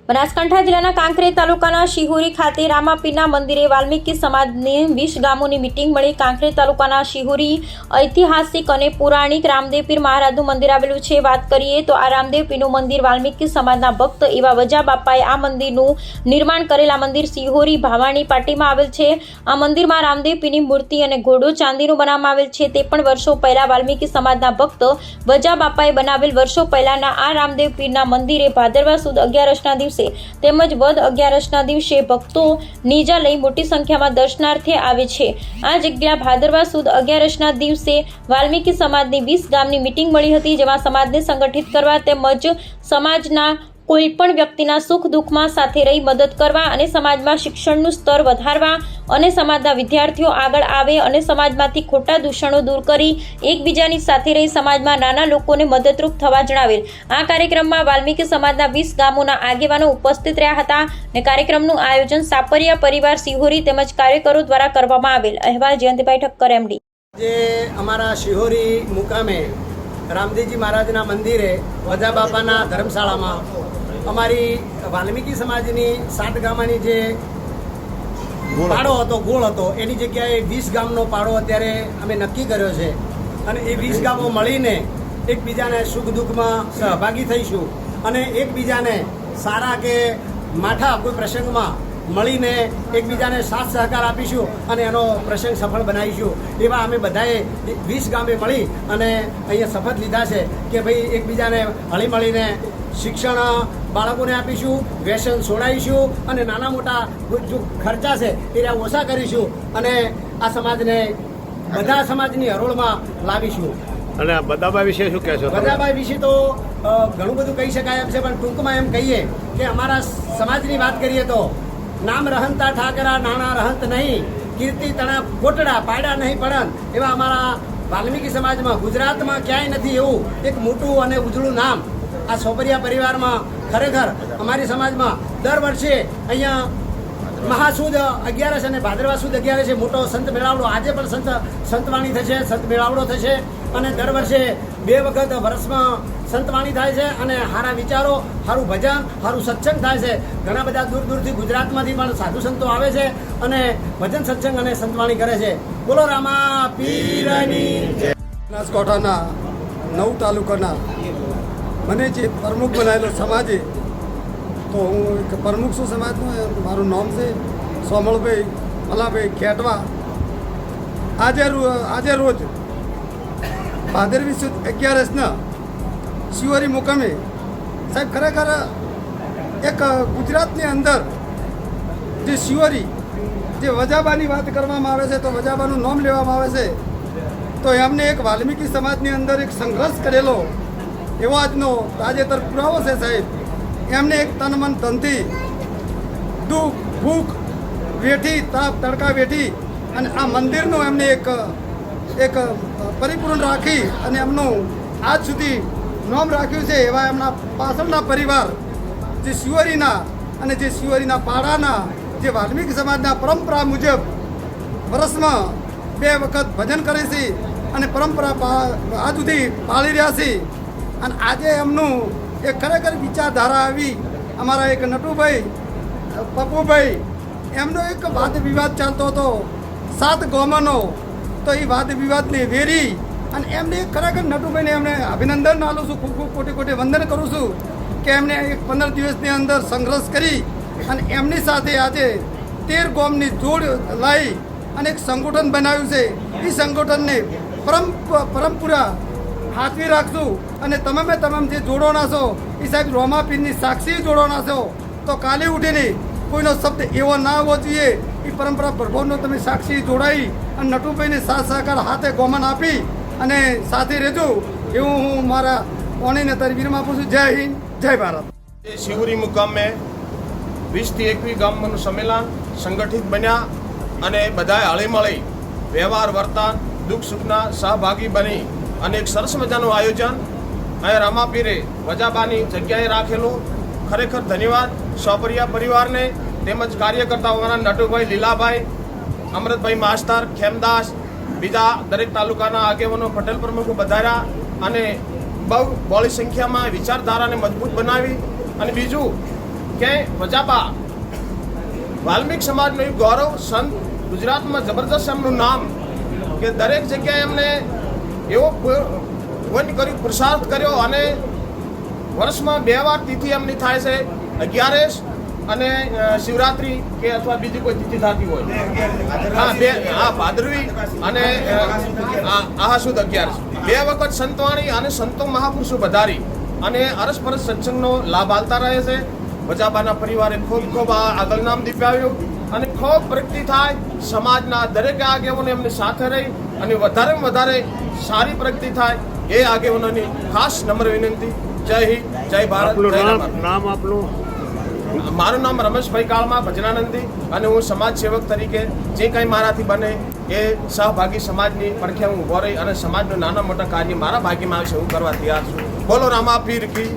બનાસકાંઠા જિલ્લાના કાંકરેજ તાલુકાના શિહોરી ખાતે રામાપીરના મંદિરે વાલ્મીકી સમાજની 20 ગામોની મીટિંગ મળી। કાંકરેજ તાલુકાના શિહોરી ઐતિહાસિક અને પૌરાણિક રામદેવ પીર મહારાજનું મંદિર આવેલું છે। વાત કરીએ તો આ રામદેવ પીરનું મંદિર વાલ્મીકી સમાજના ભક્ત એવા વજા બાપાએ આ મંદિરનું નિર્માણ કરેલ। આ મંદિર શિહોરી ભાવાણી પાટીમાં આવેલ છે। આ મંદિરમાં રામદેવ પીરની મૂર્તિ અને ઘોડો ચાંદીનું બનાવવામાં આવેલ છે। તે પણ વર્ષો પહેલા વાલ્મીકી સમાજના ભક્ત વજા બાપાએ બનાવેલ। વર્ષો પહેલાના આ રામદેવ પીરના મંદિરે ભાદરવા સુદ 11ના દિવસે તેમજ વદ 11ના દિવસે ભક્તો નીજા લઈ મોટી સંખ્યામાં દર્શનાર્થે આવે છે। આ જગ્યા ભાદરવા સુદ 11ના દિવસે વાલ્મીકી સમાજની 20 ગામની મીટિંગ મળી હતી, જેમાં સમાજને સંગઠિત કરવા તેમજ સમાજના કોઈ પણ વ્યક્તિના સુખ દુઃખમાં સાથે રહી મદદ કરવા અને સમાજમાં શિક્ષણનું સ્તર વધારવા અને સમાજના વિદ્યાર્થીઓ આગળ આવે અને સમાજમાંથી ખોટા દૂષણો દૂર કરી એકબીજાની સાથે રહી સમાજમાં નાના લોકોને મદદરૂપ થવા જણાવેલ। આ કાર્યક્રમમાં વાલ્મીકી સમાજના 20 ગામોના આગેવાનો ઉપસ્થિત રહ્યા હતા અને કાર્યક્રમનું આયોજન સાપરિયા પરિવાર શિહોરી તેમજ કાર્યકરો દ્વારા કરવામાં આવેલ। અહેવાલ જયંતિભાઈ ઠક્કર MD। જે અમારા શિહોરી મુકામે રામદેવજી મહારાજના મંદિરે વજા બાપાના ધર્મશાળામાં અમારી વાલ્મીકી સમાજની 7 ગામની જે પાડો હતો, ગોળ હતો, એની જગ્યાએ 20 ગામનો પાડો અત્યારે અમે નક્કી કર્યો છે અને એ 20 ગામો મળીને એકબીજાને સુખ દુઃખમાં સહભાગી થઈશું અને એકબીજાને સારા કે માઠા કોઈ પ્રસંગમાં મળીને એકબીજાને સાથ સહકાર આપીશું અને એનો પ્રસંગ સફળ બનાવીશું। એવા અમે બધાએ 20 ગામે મળી અને અહીંયા શપથ લીધા છે કે ભાઈ એકબીજાને હળી મળીને શિક્ષણ બાળકોને આપીશું, વ્યસન છોડાવીશું અને નાના મોટા જો ખર્ચા છે એ ઓછા કરીશું અને આ સમાજને બધા સમાજની હરોળમાં લાવીશું। અને બદાબા વિશે શું કહેશો? બદાબા વિશે તો ઘણું બધું કહી શકાય એમ છે, પણ ટૂંકમાં એમ કહીએ કે અમારા સમાજની વાત કરીએ તો નામ રહંતા ઠાકરા નાણા રહંત નહીં, કીર્તિ તણા કોટડા પાયડા નહીં પડન, એવા અમારા વાલ્મીકી સમાજમાં ગુજરાતમાં ક્યાંય નથી એવું એક મોટું અને ઉજળું નામ આ સોપરિયા પરિવારમાં ખરેખર અમારી સમાજમાં દર વર્ષે અહીંયા મહાસુદ 11 અને ભાદરવા સુદ 11 મોટો સંત મેળાવડો, આજે પણ સંતવાણી થશે, સંત મેળાવડો થશે અને દર વર્ષે 2 વખત વર્ષમાં સંતવાણી થાય છે અને સારા વિચારો, સારું ભજન, સારું સત્સંગ થાય છે। ઘણા બધા દૂર દૂરથી ગુજરાતમાંથી પણ સાધુ સંતો આવે છે અને ભજન સત્સંગ અને સંતવાણી કરે છે। બોલો રામા પીરની જય। બનાસકાંઠાના 9 તાલુકાના મને જે પ્રમુખ બનાવેલો સમાજે, તો હું એક પ્રમુખ છું સમાજનું। મારું નામ છે સોમળભાઈ મલાભાઈ ખેટવા। આજે રોજ ભાદરવી સુદ 11ના શિહોરી મુકામે સાહેબ ખરેખર એક ગુજરાતની અંદર જે શિહોરી જે વજાબાની વાત કરવામાં આવે છે, તો વજાબાનું નામ લેવામાં આવે છે, તો એમને એક વાલ્મીકી સમાજની અંદર એક સંઘર્ષ કરેલો એવો આજનો તાજેતર પુરાવો છે સાહેબ। એમને એક તન મન ધનથી દુઃખ ભૂખ વેઠી, તાપ તડકા વેઠી અને આ મંદિરનું એમને એક પરિપૂર્ણ રાખી અને એમનું આજ સુધી નામ રાખ્યું છે। એવા એમના પાછળના પરિવાર જે શિહોરીના અને જે શિહોરીના પાડાના જે વાલ્મીકી સમાજના પરંપરા મુજબ વર્ષમાં 2 વખત ભજન કરે છે અને પરંપરા આજ સુધી પાળી રહ્યા છે। અને આજે એમનું એક ખરેખર વિચારધારા આવી, અમારા એક નટુભાઈ પપ્પુભાઈ, એમનો એક વાદ વિવાદ ચાલતો હતો 7 ગામોનો, તો એ વાદ વિવાદને વેરી અને એમને ખરેખર નટુભાઈને એમને અભિનંદન આપું છું, ખૂબ ખૂબ કોટી કોટી વંદન કરું છું કે એમને એક 15 દિવસની અંદર સંઘર્ષ કરી અને એમની સાથે આજે 13 ગામની જોડ લાવી અને એક સંગઠન બનાવ્યું છે। એ સંગઠનને પરંપરા હાથવી રાખશું અને તમામ જે જોડોના છો એ સાહેબ રોમાપીરની સાક્ષી જોડોના છો, તો કાલે ઉઠીને કોઈનો શબ્દ એવો ના આવવો જોઈએ। એ પરંપરા પ્રભાવનો તમે સાક્ષી જોડાઈ અને નટુભાઈને સાથ સહકાર હાથે ગોમન આપી અને સાથે રહેજો એવું હું મારા ઓણીને તારી વીરમાં આપું છું। જય હિન્દ, જય ભારત। શિહોરી મુકામ મેં 20 થી 21 ગામનું સંમેલન સંગઠિત બન્યા અને બધાએ હળીમળી વ્યવહાર વર્તન દુઃખ સુખના સહભાગી બની અને એક સરસ મજાનું આયોજન અહીંયા રામાપીરે વજાબાની જગ્યાએ રાખેલું। ખરેખર ધન્યવાદ સોપરિયા પરિવારને તેમજ કાર્યકર્તાઓના નટુભાઈ, લીલાભાઈ, અમૃતભાઈ માસ્તર, ખેમદાસ, બીજા દરેક તાલુકાના આગેવાનો, પટેલ પ્રમુખો વધાર્યા અને બહુ બહોળી સંખ્યામાં વિચારધારાને મજબૂત બનાવી। અને બીજું કે વજાબા વાલ્મિક સમાજનું એક ગૌરવ સંત ગુજરાતમાં જબરદસ્ત એમનું નામ કે દરેક જગ્યાએ એમને એવો વન કર્યું પુરુષાર્થ કર્યો અને વર્ષમાં 2 વાર તિથિ એમની થાય છે 11 અને શિવરાત્રી કે અથવા બીજી કોઈ તિથિ થતી હોય હા ભાદરવી અને આહા સુદ 11 2 વખત સંતવાણી અને સંતો મહાપુરુષો વધારી અને અરસપરસ સત્સંગનો લાભ આલતા રહે છે. વજાબાના પરિવારે ખૂબ ખૂબ આગળ નામ દીપાવ્યું અને ખૂબ પ્રગતિ થાય, સમાજના દરેક આગેવાનો એમની સાથે રહી અને વધારેમાં વધારે સારી પ્રગતિ થાય એ આગેવાનોની ખાસ નમ્ર વિનંતી. જય હિન્દ, જય ભારત, જય નામ આપનું? મારું નામ રમેશભાઈ કાળમા ભજનાનંદી અને હું સમાજ સેવક તરીકે જે કંઈ મારાથી બને એ સહભાગી સમાજની પડખે હું ઊભો રહી અને સમાજનું નાના મોટા કાર્ય મારા ભાગ્યમાં આવશે હું કરવા તૈયાર છું. બોલો રામા પીર કી.